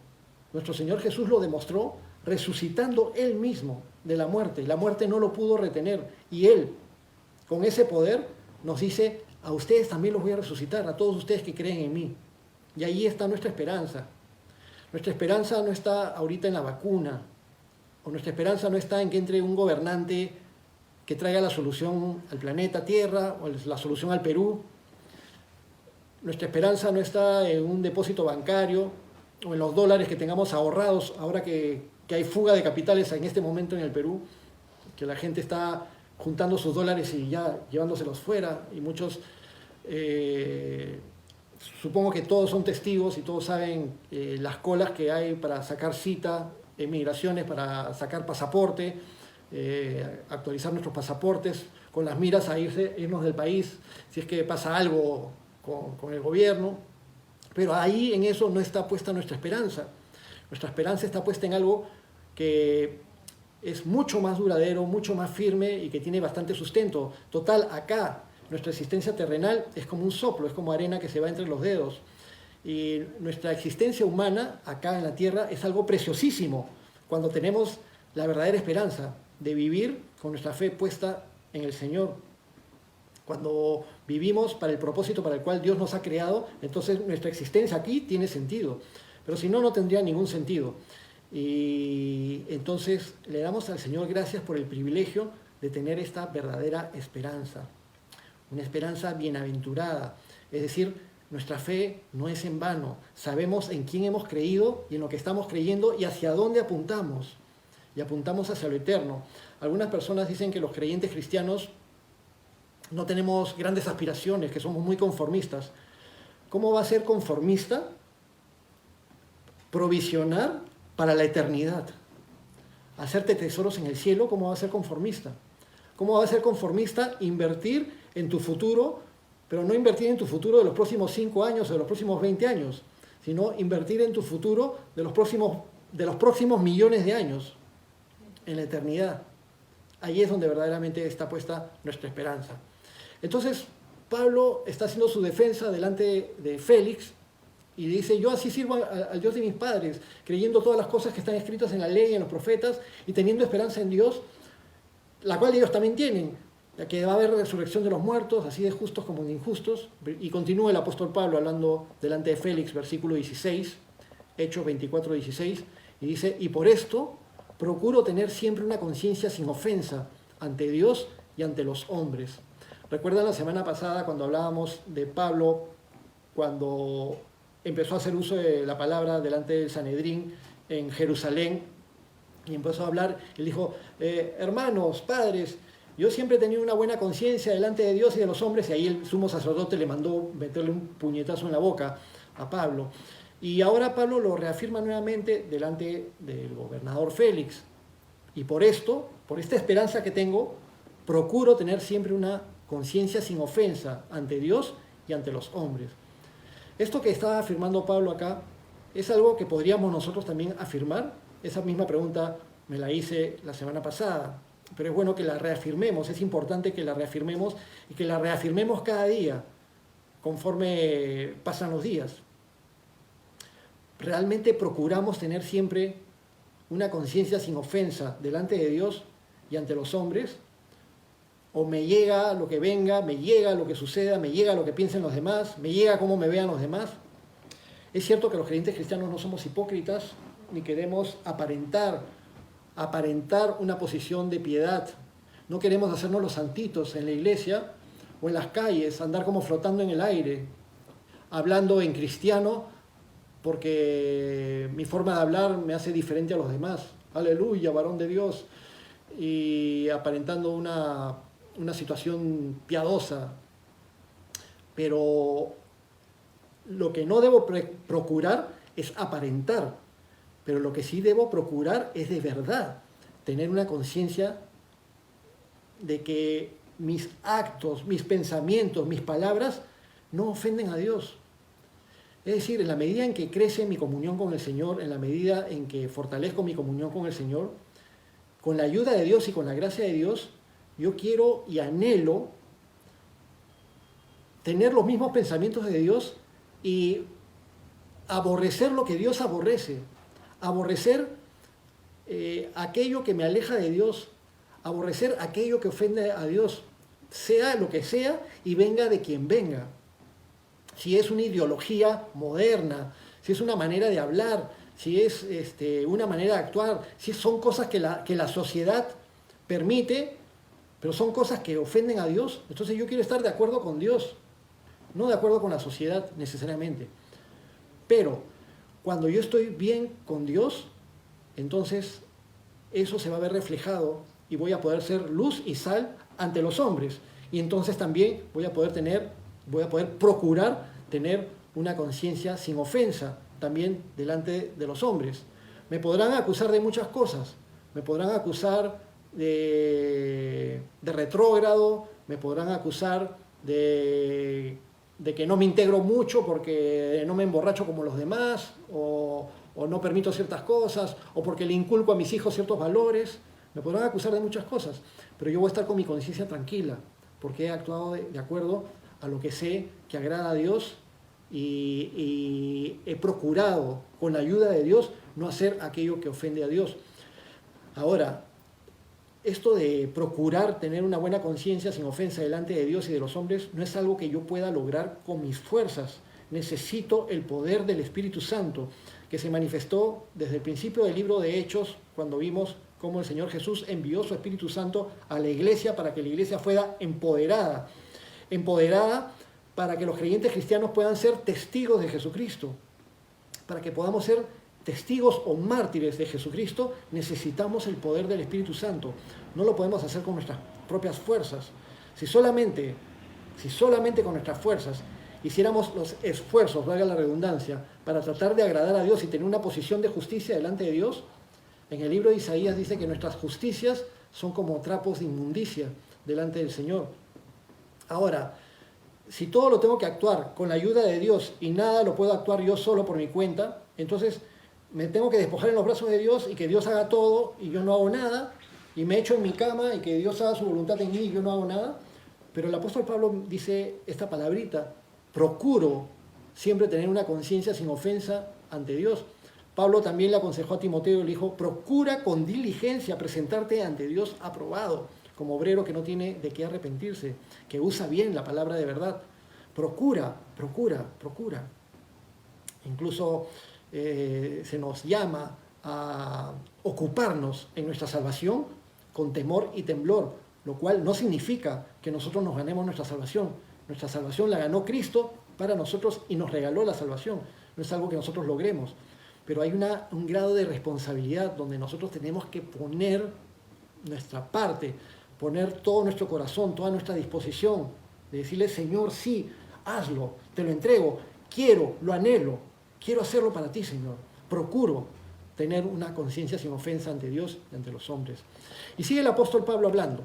nuestro Señor Jesús lo demostró resucitando Él mismo de la muerte. La muerte no lo pudo retener y Él, con ese poder, nos dice, a ustedes también los voy a resucitar, a todos ustedes que creen en mí. Y ahí está nuestra esperanza. Nuestra esperanza no está ahorita en la vacuna, o nuestra esperanza no está en que entre un gobernante que traiga la solución al planeta Tierra o la solución al Perú. Nuestra esperanza no está en un depósito bancario o en los dólares que tengamos ahorrados ahora que hay fuga de capitales en este momento en el Perú, que la gente está juntando sus dólares y ya llevándoselos fuera, y muchos, supongo que todos son testigos y todos saben las colas que hay para sacar cita en migraciones, para sacar pasaporte, actualizar nuestros pasaportes, con las miras a irnos del país si es que pasa algo con el gobierno. Pero ahí en eso no está puesta nuestra esperanza. Nuestra esperanza está puesta en algo que es mucho más duradero, mucho más firme y que tiene bastante sustento. Total, acá nuestra existencia terrenal es como un soplo, es como arena que se va entre los dedos. Y nuestra existencia humana acá en la tierra es algo preciosísimo cuando tenemos la verdadera esperanza de vivir con nuestra fe puesta en el Señor. Cuando vivimos para el propósito para el cual Dios nos ha creado, entonces nuestra existencia aquí tiene sentido. Pero si no, no tendría ningún sentido. Y entonces le damos al Señor gracias por el privilegio de tener esta verdadera esperanza. Una esperanza bienaventurada. Es decir, nuestra fe no es en vano. Sabemos en quién hemos creído y en lo que estamos creyendo y hacia dónde apuntamos. Y apuntamos hacia lo eterno. Algunas personas dicen que los creyentes cristianos no tenemos grandes aspiraciones, que somos muy conformistas. ¿Cómo va a ser conformista provisionar para la eternidad? Hacerte tesoros en el cielo, ¿cómo va a ser conformista? ¿Cómo va a ser conformista invertir en tu futuro, pero no invertir en tu futuro de los próximos 5 años o de los próximos 20 años, sino invertir en tu futuro de los próximos millones de años, en la eternidad? Ahí es donde verdaderamente está puesta nuestra esperanza. Entonces, Pablo está haciendo su defensa delante de Félix y dice, yo así sirvo al Dios de mis padres, creyendo todas las cosas que están escritas en la ley y en los profetas y teniendo esperanza en Dios, la cual ellos también tienen, ya que va a haber resurrección de los muertos, así de justos como de injustos. Y continúa el apóstol Pablo hablando delante de Félix, versículo 16, Hechos 24, 16, y dice, y por esto procuro tener siempre una conciencia sin ofensa ante Dios y ante los hombres. ¿Recuerdan la semana pasada cuando hablábamos de Pablo, cuando empezó a hacer uso de la palabra delante del Sanedrín en Jerusalén, y empezó a hablar, él dijo, hermanos, padres, yo siempre he tenido una buena conciencia delante de Dios y de los hombres, y ahí el sumo sacerdote le mandó meterle un puñetazo en la boca a Pablo. Y ahora Pablo lo reafirma nuevamente delante del gobernador Félix. Y por esto, por esta esperanza que tengo, procuro tener siempre una conciencia sin ofensa ante Dios y ante los hombres. Esto que está afirmando Pablo acá es algo que podríamos nosotros también afirmar. Esa misma pregunta me la hice la semana pasada, pero es bueno que la reafirmemos, es importante que la reafirmemos y que la reafirmemos cada día conforme pasan los días. ¿Realmente procuramos tener siempre una conciencia sin ofensa delante de Dios y ante los hombres? ¿O me llega lo que venga, me llega lo que suceda, me llega lo que piensen los demás, me llega cómo me vean los demás? Es cierto que los creyentes cristianos no somos hipócritas, ni queremos aparentar una posición de piedad. No queremos hacernos los santitos en la iglesia o en las calles, andar como flotando en el aire, hablando en cristiano porque mi forma de hablar me hace diferente a los demás. Aleluya, varón de Dios. Y aparentando una situación piadosa. Pero lo que no debo procurar es aparentar. Pero lo que sí debo procurar es de verdad tener una conciencia de que mis actos, mis pensamientos, mis palabras no ofenden a Dios. Es decir, en la medida en que crece mi comunión con el Señor, en la medida en que fortalezco mi comunión con el Señor, con la ayuda de Dios y con la gracia de Dios, yo quiero y anhelo tener los mismos pensamientos de Dios y aborrecer lo que Dios aborrece, aborrecer aquello que me aleja de Dios, aborrecer aquello que ofende a Dios, sea lo que sea y venga de quien venga. Si es una ideología moderna, si es una manera de hablar, si es una manera de actuar, si son cosas que la sociedad permite, pero son cosas que ofenden a Dios, entonces yo quiero estar de acuerdo con Dios, no de acuerdo con la sociedad necesariamente. Pero cuando yo estoy bien con Dios, entonces eso se va a ver reflejado y voy a poder ser luz y sal ante los hombres. Y entonces también voy a poder procurar tener una conciencia sin ofensa también delante de los hombres. Me podrán acusar de muchas cosas, me podrán acusar de retrógrado, me podrán acusar de que no me integro mucho porque no me emborracho como los demás, o no permito ciertas cosas, o porque le inculco a mis hijos ciertos valores. Me podrán acusar de muchas cosas, pero yo voy a estar con mi conciencia tranquila, porque he actuado de acuerdo a lo que sé que agrada a Dios y he procurado, con la ayuda de Dios, no hacer aquello que ofende a Dios. Ahora, esto de procurar tener una buena conciencia sin ofensa delante de Dios y de los hombres no es algo que yo pueda lograr con mis fuerzas. Necesito el poder del Espíritu Santo, que se manifestó desde el principio del libro de Hechos, cuando vimos cómo el Señor Jesús envió su Espíritu Santo a la iglesia para que la iglesia fuera empoderada para que los creyentes cristianos puedan ser testigos de Jesucristo. Para que podamos ser testigos o mártires de Jesucristo, necesitamos el poder del Espíritu Santo. No lo podemos hacer con nuestras propias fuerzas. Si solamente con nuestras fuerzas hiciéramos los esfuerzos, valga la redundancia, para tratar de agradar a Dios y tener una posición de justicia delante de Dios, en el libro de Isaías dice que nuestras justicias son como trapos de inmundicia delante del Señor. Ahora, si todo lo tengo que actuar con la ayuda de Dios y nada lo puedo actuar yo solo por mi cuenta, entonces me tengo que despojar en los brazos de Dios y que Dios haga todo y yo no hago nada, y me echo en mi cama y que Dios haga su voluntad en mí y yo no hago nada. Pero el apóstol Pablo dice esta palabrita: procuro siempre tener una conciencia sin ofensa ante Dios. Pablo también le aconsejó a Timoteo y le dijo: procura con diligencia presentarte ante Dios aprobado, como obrero que no tiene de qué arrepentirse, que usa bien la palabra de verdad. Procura. Incluso se nos llama a ocuparnos en nuestra salvación con temor y temblor, lo cual no significa que nosotros nos ganemos nuestra salvación. Nuestra salvación la ganó Cristo para nosotros y nos regaló la salvación. No es algo que nosotros logremos, pero hay un grado de responsabilidad donde nosotros tenemos que poner nuestra parte, poner todo nuestro corazón, toda nuestra disposición, de decirle, Señor, sí, hazlo, te lo entrego, quiero, lo anhelo, quiero hacerlo para ti, Señor. Procuro tener una conciencia sin ofensa ante Dios y ante los hombres. Y sigue el apóstol Pablo hablando.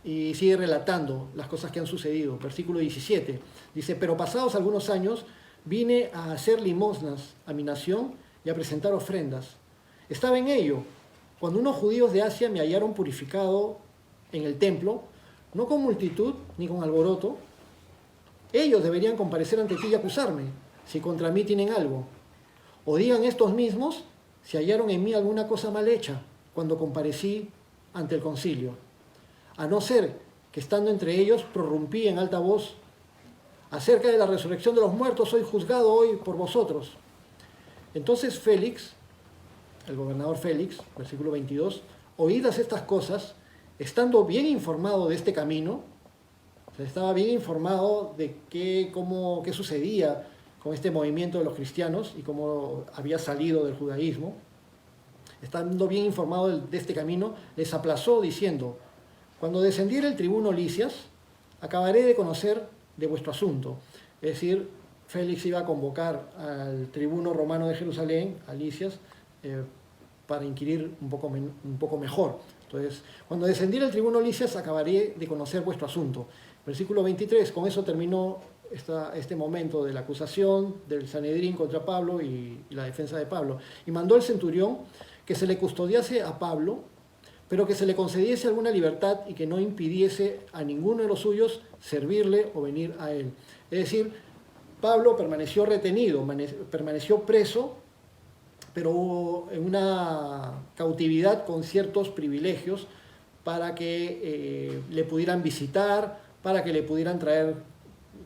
Y sigue relatando las cosas que han sucedido. Versículo 17. Dice, pero pasados algunos años vine a hacer limosnas a mi nación y a presentar ofrendas. Estaba en ello cuando unos judíos de Asia me hallaron purificado en el templo, no con multitud ni con alboroto. Ellos deberían comparecer ante ti y acusarme, si contra mí tienen algo. O digan estos mismos si hallaron en mí alguna cosa mal hecha cuando comparecí ante el concilio. A no ser que estando entre ellos prorrumpí en alta voz, acerca de la resurrección de los muertos soy juzgado hoy por vosotros. Entonces Félix, el gobernador Félix, versículo 22, oídas estas cosas, estando bien informado de este camino, o sea, estaba bien informado de qué sucedía con este movimiento de los cristianos y cómo había salido del judaísmo, estando bien informado de este camino, les aplazó diciendo, cuando descendiera el tribuno Lisias, acabaré de conocer de vuestro asunto. Es decir, Félix iba a convocar al tribuno romano de Jerusalén, a Lisias, para inquirir un poco mejor. Entonces, cuando descendiera el tribuno Lisias, acabaré de conocer vuestro asunto. Versículo 23, con eso terminó este momento de la acusación del Sanedrín contra Pablo y la defensa de Pablo. Y mandó al centurión que se le custodiase a Pablo, pero que se le concediese alguna libertad y que no impidiese a ninguno de los suyos servirle o venir a él. Es decir, Pablo permaneció retenido, permaneció preso, pero en una cautividad con ciertos privilegios para que le pudieran visitar, para que le pudieran traer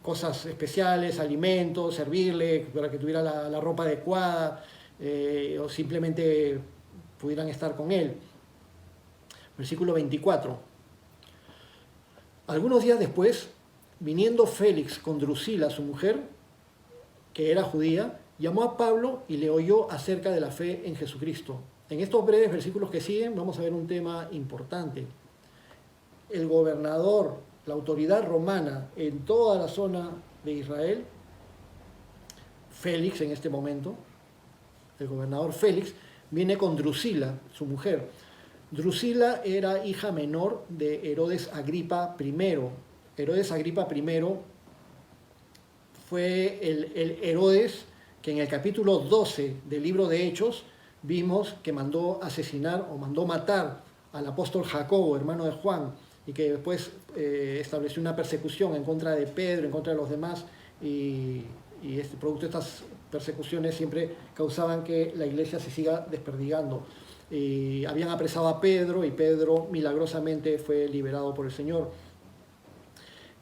cosas especiales, alimentos, servirle, para que tuviera la ropa adecuada, o simplemente pudieran estar con él. Versículo 24. Algunos días después, viniendo Félix con Drusila, su mujer, que era judía, llamó a Pablo y le oyó acerca de la fe en Jesucristo. En estos breves versículos que siguen vamos a ver un tema importante. El gobernador, la autoridad romana en toda la zona de Israel, Félix en este momento, el gobernador Félix, viene con Drusila, su mujer. Drusila era hija menor de Herodes Agripa I. Herodes Agripa I fue el Herodes que en el capítulo 12 del libro de Hechos vimos que mandó asesinar o mandó matar al apóstol Jacobo, hermano de Juan, y que después estableció una persecución en contra de Pedro, en contra de los demás, y producto de estas persecuciones siempre causaban que la iglesia se siga desperdigando. Habían apresado a Pedro y Pedro milagrosamente fue liberado por el Señor.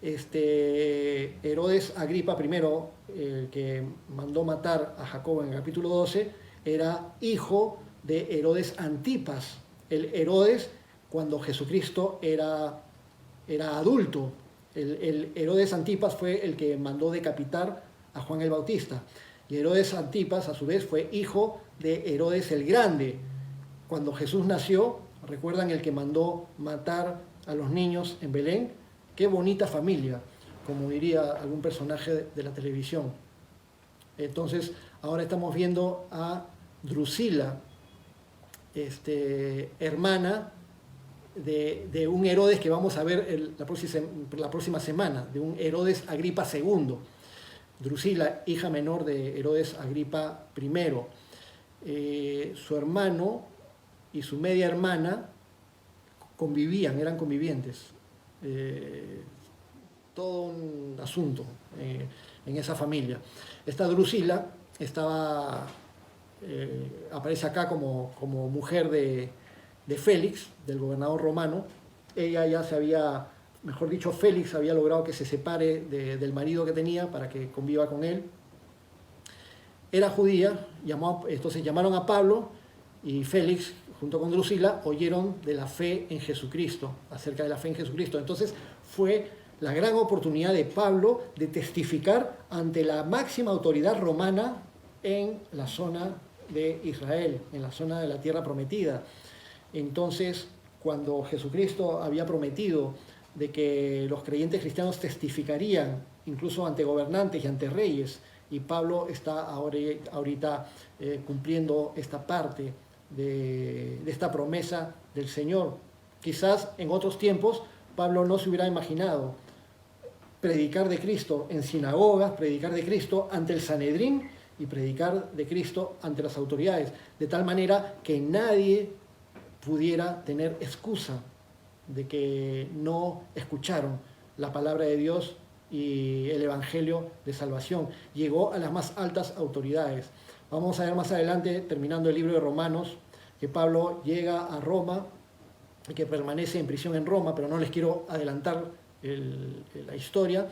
Herodes Agripa I, el que mandó matar a Jacobo en el capítulo 12, era hijo de Herodes Antipas, el Herodes cuando Jesucristo era adulto. El Herodes Antipas fue el que mandó decapitar a Juan el Bautista. Y Herodes Antipas, a su vez, fue hijo de Herodes el Grande. Cuando Jesús nació, ¿recuerdan el que mandó matar a los niños en Belén? Qué bonita familia, como diría algún personaje de la televisión. Entonces, ahora estamos viendo a Drusila, hermana de un Herodes que vamos a ver la próxima semana, de un Herodes Agripa II. Drusila, hija menor de Herodes Agripa I. Su hermano y su media hermana eran convivientes. Todo un asunto en esa familia. Esta Drusila aparece acá como mujer de de Félix, del gobernador romano. Ella ya se había, mejor dicho, Félix había logrado que se separe del marido que tenía para que conviva con él. Era judía, entonces llamaron a Pablo y Félix, junto con Drusila, oyeron de la fe en Jesucristo, acerca de la fe en Jesucristo. Entonces fue la gran oportunidad de Pablo de testificar ante la máxima autoridad romana en la zona de Israel, en la zona de la tierra prometida. Entonces, cuando Jesucristo había prometido de que los creyentes cristianos testificarían incluso ante gobernantes y ante reyes, y Pablo está ahorita cumpliendo esta parte de esta promesa del Señor. Quizás en otros tiempos Pablo no se hubiera imaginado predicar de Cristo en sinagogas, predicar de Cristo ante el Sanedrín y predicar de Cristo ante las autoridades, de tal manera que nadie pudiera tener excusa de que no escucharon la palabra de Dios y el evangelio de salvación. Llegó a las más altas autoridades. Vamos a ver más adelante, terminando el libro de Romanos, que Pablo llega a Roma y que permanece en prisión en Roma, pero no les quiero adelantar la historia,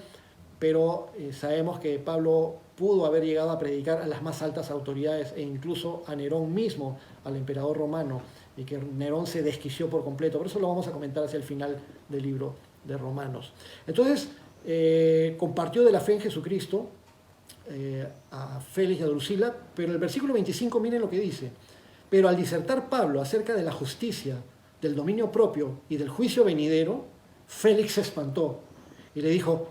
pero sabemos que Pablo pudo haber llegado a predicar a las más altas autoridades e incluso a Nerón mismo, al emperador romano, y que Nerón se desquició por completo. Por eso lo vamos a comentar hacia el final del libro de Romanos. Entonces, compartió de la fe en Jesucristo a Félix y a Drusila, pero en el versículo 25 miren lo que dice: pero al disertar Pablo acerca de la justicia, del dominio propio y del juicio venidero, Félix se espantó y le dijo: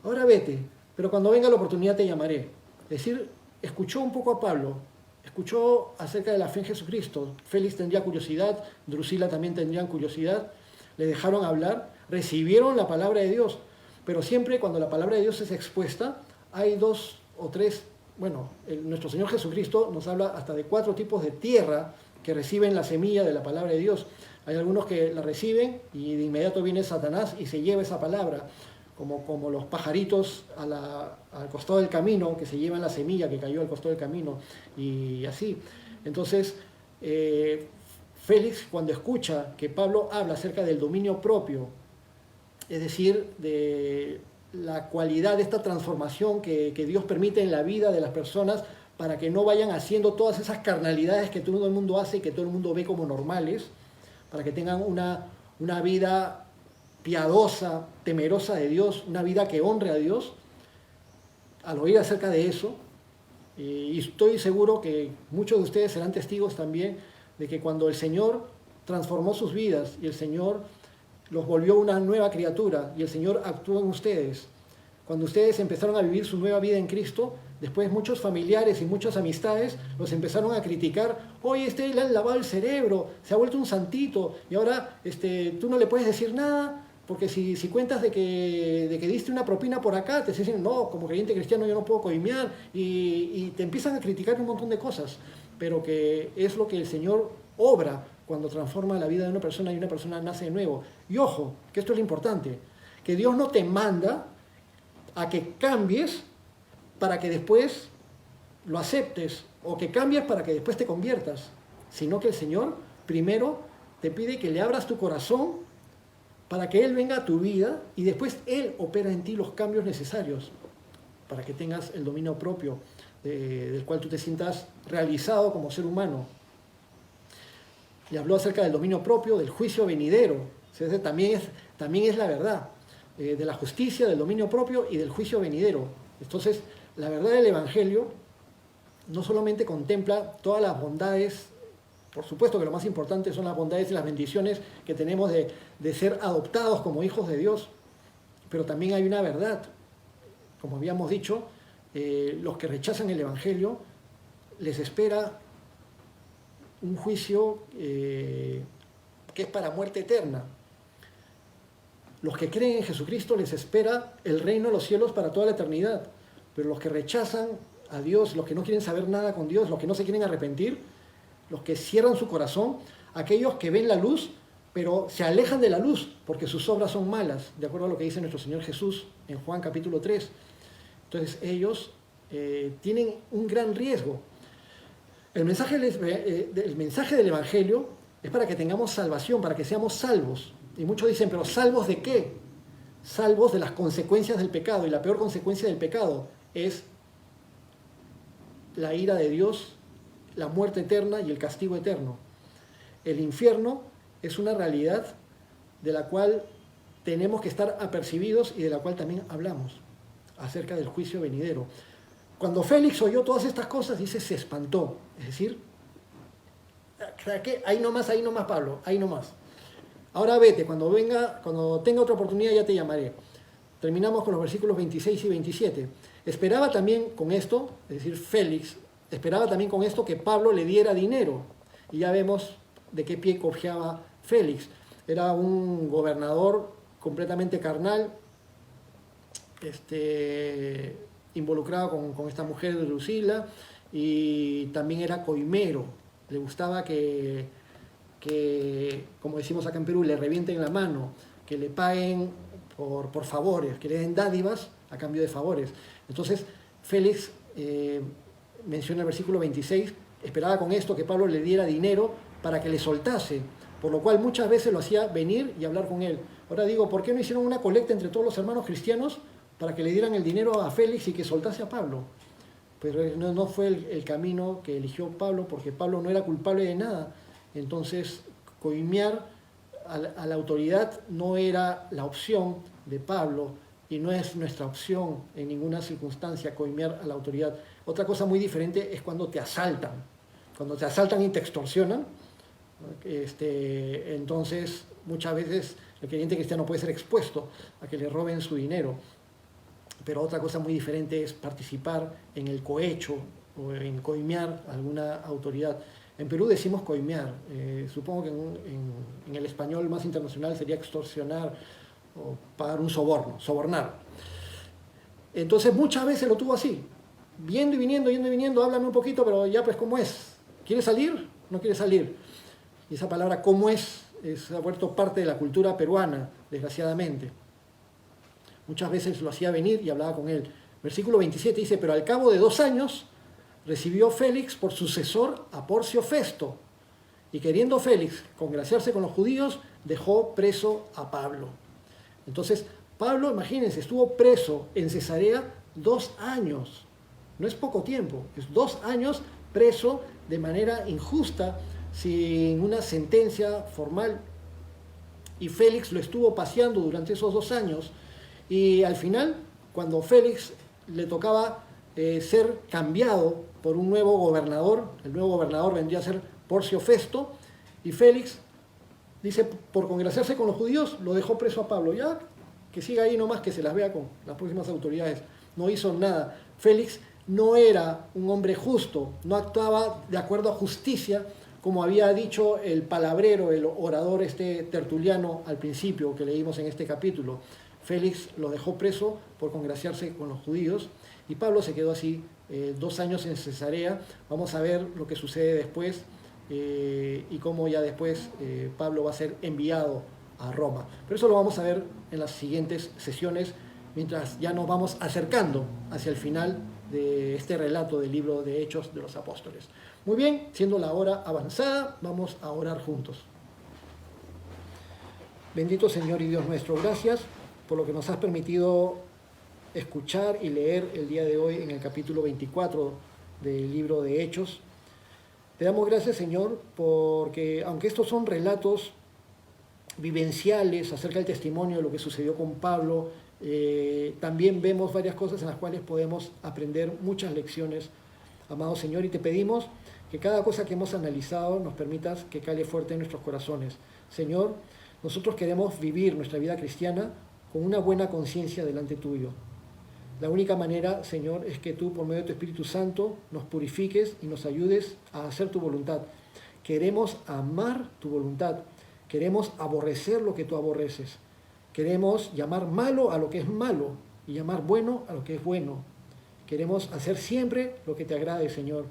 ahora vete, pero cuando venga la oportunidad te llamaré. Es decir, escuchó un poco a Pablo, escuchó acerca de la fe en Jesucristo. Félix tendría curiosidad, Drusila también tendrían curiosidad, le dejaron hablar, recibieron la palabra de Dios. Pero siempre cuando la palabra de Dios es expuesta, hay dos o tres, nuestro Señor Jesucristo nos habla hasta de 4 tipos de tierra que reciben la semilla de la palabra de Dios. Hay algunos que la reciben y de inmediato viene Satanás y se lleva esa palabra, como los pajaritos al costado del camino, que se llevan la semilla que cayó al costado del camino, y así. Entonces, Félix, cuando escucha que Pablo habla acerca del dominio propio, es decir, de la cualidad de esta transformación que Dios permite en la vida de las personas para que no vayan haciendo todas esas carnalidades que todo el mundo hace y que todo el mundo ve como normales, para que tengan una vida piadosa, temerosa de Dios, una vida que honre a Dios. Al oír acerca de eso, y estoy seguro que muchos de ustedes serán testigos también de que cuando el Señor transformó sus vidas y el Señor los volvió una nueva criatura y el Señor actuó en ustedes, cuando ustedes empezaron a vivir su nueva vida en Cristo, después muchos familiares y muchas amistades los empezaron a criticar: oye, le han lavado el cerebro, se ha vuelto un santito, y ahora tú no le puedes decir nada, porque si cuentas de que diste una propina por acá, te dicen: no, como creyente cristiano yo no puedo coimear, y te empiezan a criticar un montón de cosas, pero que es lo que el Señor obra cuando transforma la vida de una persona y una persona nace de nuevo. Y ojo, que esto es lo importante, que Dios no te manda a que cambies para que después lo aceptes, o que cambies para que después te conviertas, sino que el Señor primero te pide que le abras tu corazón para que Él venga a tu vida y después Él opera en ti los cambios necesarios para que tengas el dominio propio del cual tú te sientas realizado como ser humano. Y habló acerca del dominio propio, del juicio venidero. Entonces, también es la verdad, de la justicia, del dominio propio y del juicio venidero. Entonces, la verdad del Evangelio no solamente contempla todas las bondades, por supuesto que lo más importante son las bondades y las bendiciones que tenemos de ser adoptados como hijos de Dios, pero también hay una verdad. Como habíamos dicho, los que rechazan el Evangelio les espera un juicio que es para muerte eterna. Los que creen en Jesucristo les espera el reino de los cielos para toda la eternidad, pero los que rechazan a Dios, los que no quieren saber nada con Dios, los que no se quieren arrepentir, los que cierran su corazón, aquellos que ven la luz, pero se alejan de la luz porque sus obras son malas, de acuerdo a lo que dice nuestro Señor Jesús en Juan capítulo 3. Entonces ellos tienen un gran riesgo. El mensaje del Evangelio es para que tengamos salvación, para que seamos salvos. Y muchos dicen, pero ¿salvos de qué? Salvos de las consecuencias del pecado. Y la peor consecuencia del pecado es la ira de Dios, la muerte eterna y el castigo eterno. El infierno es una realidad de la cual tenemos que estar apercibidos y de la cual también hablamos acerca del juicio venidero. Cuando Félix oyó todas estas cosas, dice, se espantó. Es decir, ahí nomás, Pablo, ahí nomás. Ahora vete, cuando tenga otra oportunidad ya te llamaré. Terminamos con los versículos 26 y 27. Esperaba también con esto, es decir, Félix, esperaba también con esto que Pablo le diera dinero. Y ya vemos de qué pie cojeaba Félix. Era un gobernador completamente carnal, involucrado con esta mujer de Drusila, y también era coimero. Le gustaba que, como decimos acá en Perú, le revienten la mano, que le paguen por favores, que le den dádivas a cambio de favores. Entonces, Félix menciona el versículo 26, esperaba con esto que Pablo le diera dinero para que le soltase, por lo cual muchas veces lo hacía venir y hablar con él. Ahora digo, ¿por qué no hicieron una colecta entre todos los hermanos cristianos para que le dieran el dinero a Félix y que soltase a Pablo? Pero no fue el camino que eligió Pablo, porque Pablo no era culpable de nada. Entonces, coimear a la autoridad no era la opción de Pablo y no es nuestra opción en ninguna circunstancia coimear a la autoridad. Otra cosa muy diferente es cuando te asaltan. Cuando te asaltan y te extorsionan, entonces muchas veces el creyente cristiano puede ser expuesto a que le roben su dinero. Pero otra cosa muy diferente es participar en el cohecho o en coimear a alguna autoridad. En Perú decimos coimear, supongo que en el español más internacional sería extorsionar o pagar un soborno, sobornar. Entonces muchas veces lo tuvo así, yendo y viniendo, háblame un poquito, pero ya pues ¿cómo es? ¿Quieres salir? ¿No quieres salir? Y esa palabra ¿cómo es? Ha vuelto parte de la cultura peruana, desgraciadamente. Muchas veces lo hacía venir y hablaba con él. Versículo 27 dice, pero al cabo de 2 años recibió Félix por sucesor a Porcio Festo, y queriendo Félix congraciarse con los judíos, dejó preso a Pablo. Entonces, Pablo, imagínense, estuvo preso en Cesarea 2 años. No es poco tiempo, es 2 años preso de manera injusta, sin una sentencia formal. Y Félix lo estuvo paseando durante esos 2 años. Y al final, cuando Félix le tocaba ser cambiado por un nuevo gobernador, el nuevo gobernador vendría a ser Porcio Festo, y Félix dice, por congraciarse con los judíos, lo dejó preso a Pablo. Ya, que siga ahí nomás, que se las vea con las próximas autoridades. No hizo nada. Félix no era un hombre justo, no actuaba de acuerdo a justicia, como había dicho el palabrero, el orador Tertuliano al principio, que leímos en este capítulo. Félix lo dejó preso por congraciarse con los judíos y Pablo se quedó así 2 años en Cesarea. Vamos a ver lo que sucede después y cómo ya después Pablo va a ser enviado a Roma. Pero eso lo vamos a ver en las siguientes sesiones, mientras ya nos vamos acercando hacia el final de este relato del libro de Hechos de los Apóstoles. Muy bien, siendo la hora avanzada, vamos a orar juntos. Bendito Señor y Dios nuestro, gracias por lo que nos has permitido escuchar y leer el día de hoy en el capítulo 24 del libro de Hechos. Te damos gracias, Señor, porque aunque estos son relatos vivenciales acerca del testimonio de lo que sucedió con Pablo, también vemos varias cosas en las cuales podemos aprender muchas lecciones, amado Señor, y te pedimos que cada cosa que hemos analizado nos permitas que cale fuerte en nuestros corazones. Señor, nosotros queremos vivir nuestra vida cristiana con una buena conciencia delante tuyo. La única manera, Señor, es que tú, por medio de tu Espíritu Santo, nos purifiques y nos ayudes a hacer tu voluntad. Queremos amar tu voluntad. Queremos aborrecer lo que tú aborreces. Queremos llamar malo a lo que es malo y llamar bueno a lo que es bueno. Queremos hacer siempre lo que te agrade, Señor.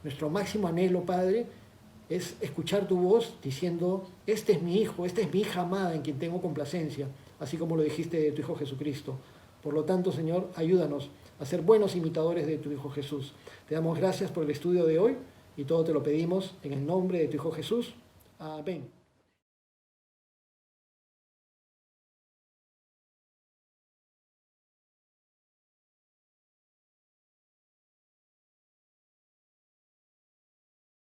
Nuestro máximo anhelo, Padre, es escuchar tu voz diciendo, este es mi hijo, esta es mi hija amada en quien tengo complacencia, así como lo dijiste de tu Hijo Jesucristo. Por lo tanto, Señor, ayúdanos a ser buenos imitadores de tu Hijo Jesús. Te damos gracias por el estudio de hoy y todo te lo pedimos en el nombre de tu Hijo Jesús. Amén.